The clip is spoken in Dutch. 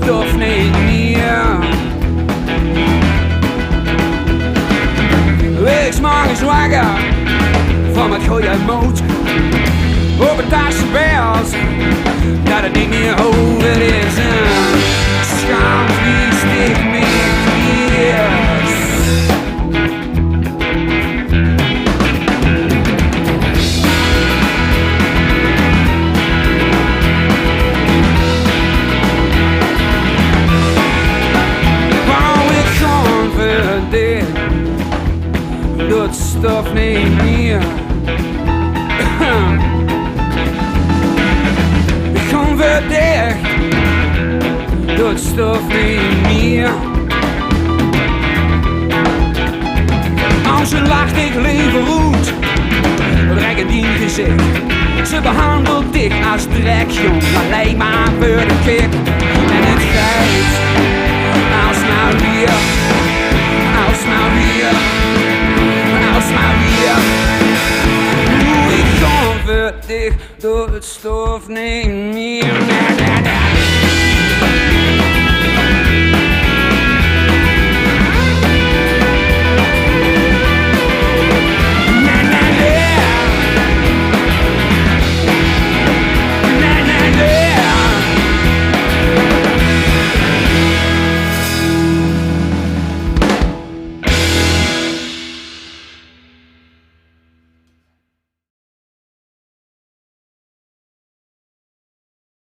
stof niet meer. Ik morgens wakker van het goede moed. Op het taschenbels dat het niet meer over is. Schaamvlies ik me kies. Wou ik converteerd, doet stof niet meer. Converteerd, doet stof niet meer. Als ze lacht, ik leven roet. Rek het in gezicht. Ze behandelt dik als drek, jong. Alleen maar voor de kick. En het geit. Als nou weer. Als nou weer. Als nou weer. Hoe ik converteerd, doet het stof niet meer.